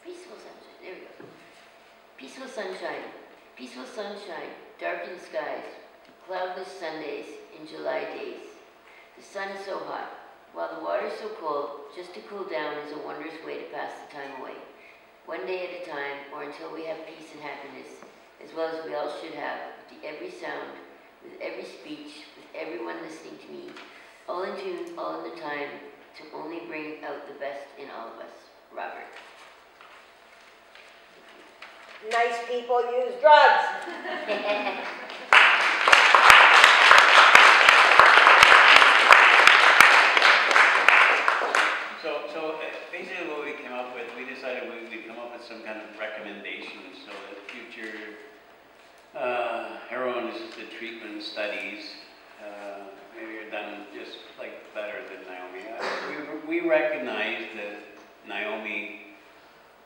Peaceful sunshine, there we go. Peaceful sunshine. Peaceful sunshine, darkened skies, cloudless Sundays in July days. The sun is so hot, while the water is so cold. Just to cool down is a wondrous way to pass the time away. One day at a time, or until we have peace and happiness, as well as we all should have, with every sound, with every speech, with everyone listening to me, all in tune, all in the time, to only bring out the best in all of us. Robert. Nice people use drugs. So basically what we came up with, we decided we'd come up with some kind of recommendations so that future heroin-assisted treatment studies maybe are done just like better than NAOMI. We recognize that NAOMI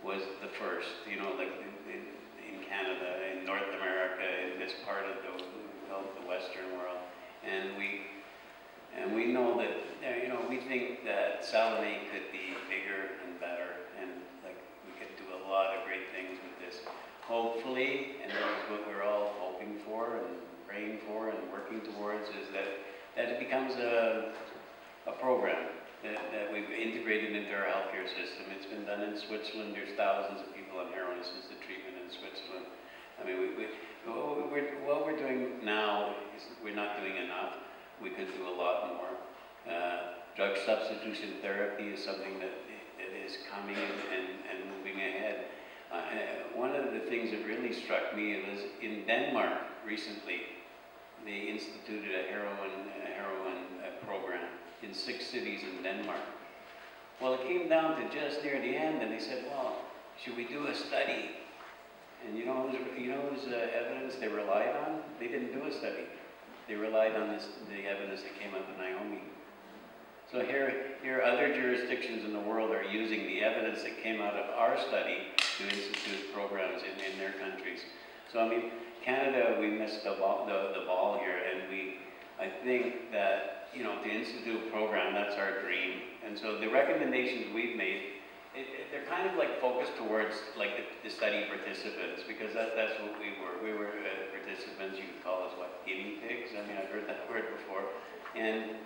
was the first, you know, like in Canada, in North America, in this part of the Western world, and we know that, you know, we think that Salome could be bigger and better, and like we could do a lot of great things with this. Hopefully, and that's what we're all hoping for and praying for and working towards, is that it becomes a program that we've integrated into our healthcare system. It's been done in Switzerland. There's thousands of people on heroin-assisted treatment in Switzerland. I mean, what we're doing now is we're not doing enough. We could do a lot more. Drug substitution therapy is something that is coming and moving ahead. One of the things that really struck me was in Denmark recently, they instituted a heroin program in 6 cities in Denmark. Well, it came down to just near the end, and they said, well, should we do a study? And you know whose evidence they relied on? They didn't do a study. They relied on the evidence that came out of NAOMI. So here other jurisdictions in the world are using the evidence that came out of our study to institute programs in their countries. So I mean, Canada, we missed the ball here, and I think that, you know, to institute a program, that's our dream. And so the recommendations we've made, they're kind of like focused towards like the study participants, because that's what we were. We were participants. You could call us what, guinea pigs? I mean, I've heard that word before. And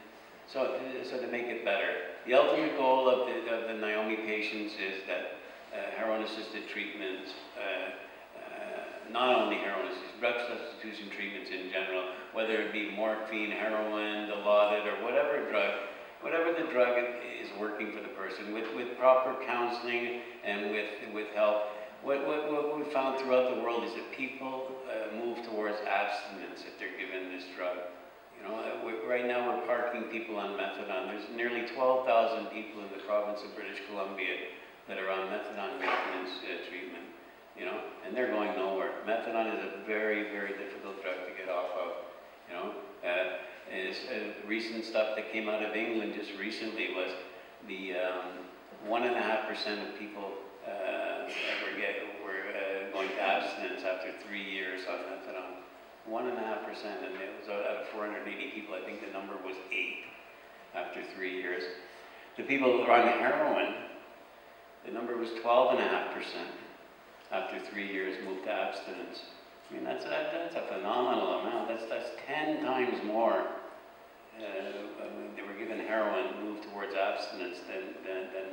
so to make it better, the ultimate goal of the NAOMI patients is that heroin-assisted treatment, not only heroin-assisted, drug substitution treatments in general, whether it be morphine, heroin, Dilaudid, or whatever the drug is working for the person, with proper counseling and with help. What we found throughout the world is that people move towards abstinence if they're given this drug. You know, right now we're parking people on methadone. There's nearly 12,000 people in the province of British Columbia that are on methadone maintenance treatment. You know, and they're going nowhere. Methadone is a very, very difficult drug to get off of. You know, recent stuff that came out of England just recently was the 1.5% of people were going to abstinence after 3 years on methadone. 1.5%, and it was out of 480 people. I think the number was 8 after 3 years. The people who are on heroin, the number was 12.5%. After 3 years, moved to abstinence. I mean, that's a phenomenal amount. That's 10 times more. They were given heroin, moved towards abstinence than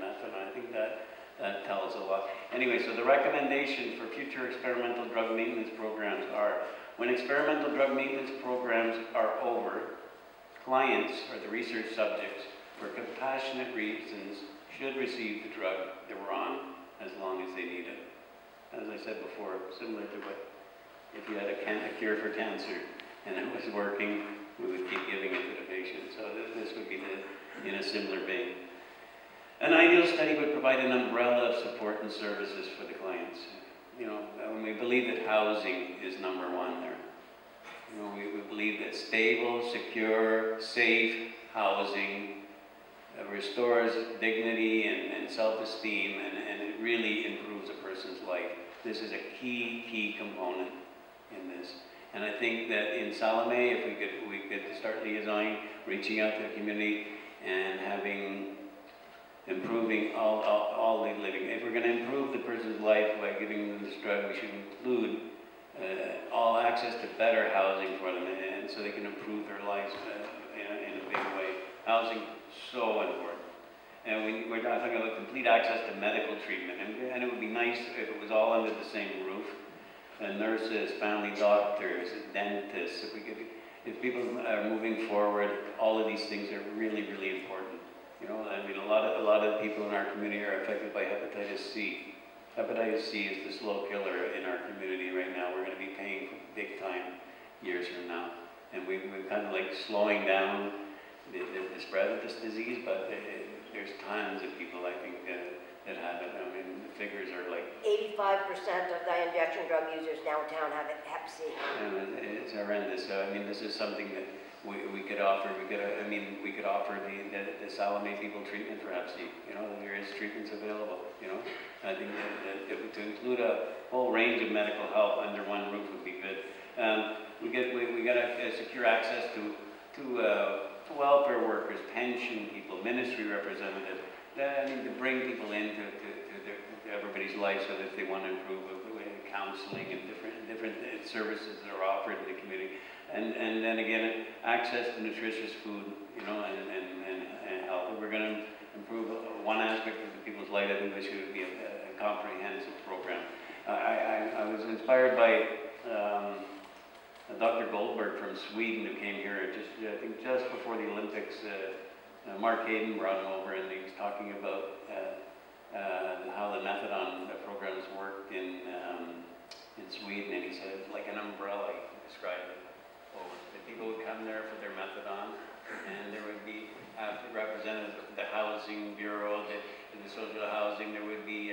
methadone. I think that tells a lot. Anyway, so the recommendation for future experimental drug maintenance programs are, when experimental drug maintenance programs are over, clients or the research subjects, for compassionate reasons, should receive the drug they were on as long as they need it. As I said before, similar to what, if you had a cure for cancer and it was working, we would keep giving it to the patient. So this would be in a similar vein. An ideal study would provide an umbrella of support and services for the clients. You know, we believe that housing is number one there. You know, we believe that stable, secure, safe housing restores dignity and self-esteem, and it really improves a person's life. This is a key component in this. And I think that in Salome, if we could start liaisoning, reaching out to the community, and having improving all the living. If we're going to improve the person's life by giving them this drug, we should include all access to better housing for them, and so they can improve their lives in a big way. Housing, so important. And we're talking about complete access to medical treatment, and it would be nice if it was all under the same roof. Nurses, family doctors, dentists, if people are moving forward, all of these things are really, really important. You know, I mean, a lot of people in our community are affected by hepatitis C. Hepatitis C is the slow killer in our community right now. We're going to be paying for big time years from now. And we're kind of like slowing down the spread of this disease, but there's tons of people, I think, that have it. I mean, the figures are like 85% of the injection drug users downtown have Hep C. It's horrendous. So, I mean, this is something that we could offer. We could offer the Salome people treatment for Hep C. You know, there is treatments available. You know, I think that to include a whole range of medical help under one roof would be good. We got to secure access to welfare workers, pension people, ministry representatives. I mean, to bring people into everybody's life so that they want to improve counseling and different services that are offered in the community. And then again, access to nutritious food, you know, and health. If we're going to improve one aspect of the people's life, I think this should be a comprehensive program. I was inspired by Dr. Goldberg from Sweden, who came here I think just before the Olympics. Mark Hayden brought him over, and he was talking about how the methadone programs worked in Sweden, and he said it was like an umbrella, he described it. The people would come there for their methadone, and there would be representatives of the housing bureau, the social housing. There would be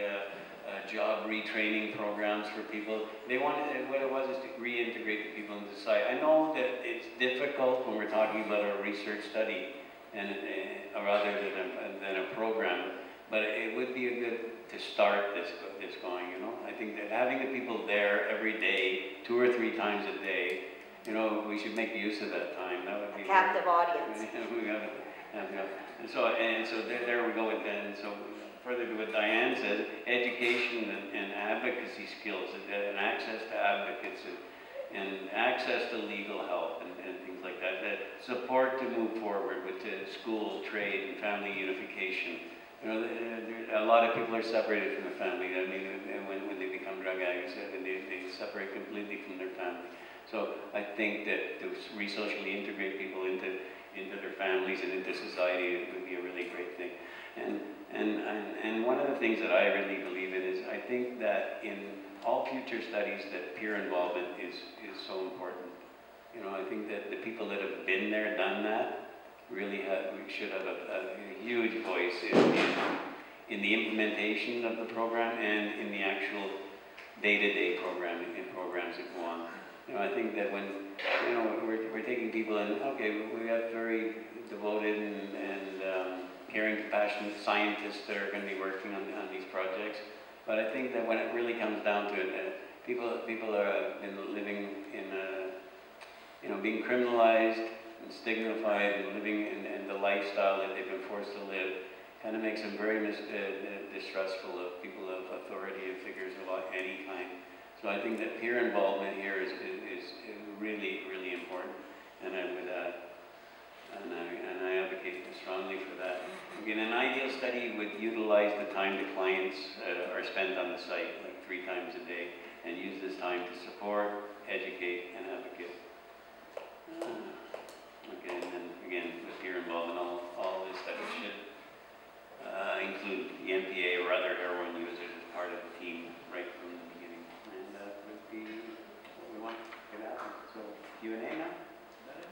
job retraining programs for people. They wanted, what it was is to reintegrate the people into society. I know that it's difficult when we're talking about a research study, and rather than a program, but it would be a good to start this going. You know, I think that having the people there every day, 2 or 3 times a day, you know, we should make use of that time. That would be a captive audience. And so there we go. And so further to what Diane says, education and advocacy skills, and access to advocates, and access to legal help and things like that, that support to move forward with school, trade, and family unification. You know, a lot of people are separated from the family. I mean, when they become drug addicts, they separate completely from their family. So I think that to re-socially integrate people into their families and into society would be a really great thing. And one of the things that I really believe in is I think that in all future studies that peer involvement is so important. You know, I think that the people that have been there, done that, really should have a huge voice in the implementation of the program and in the actual day-to-day programs that go on. You know, I think that when, you know, we're taking people in, okay, we have very devoted and caring, compassionate scientists that are going to be working on these projects. But I think that when it really comes down to it, people are living in you know, being criminalized and stigmatized and living in the lifestyle that they've been forced to live, kind of makes them very distrustful of people of authority and figures of any kind. So I think that peer involvement here is really, really important, and I would and I advocate strongly for that. Again, an ideal study would utilize the time the clients are spent on the site, like 3 times a day, and use this time to support, educate, and advocate.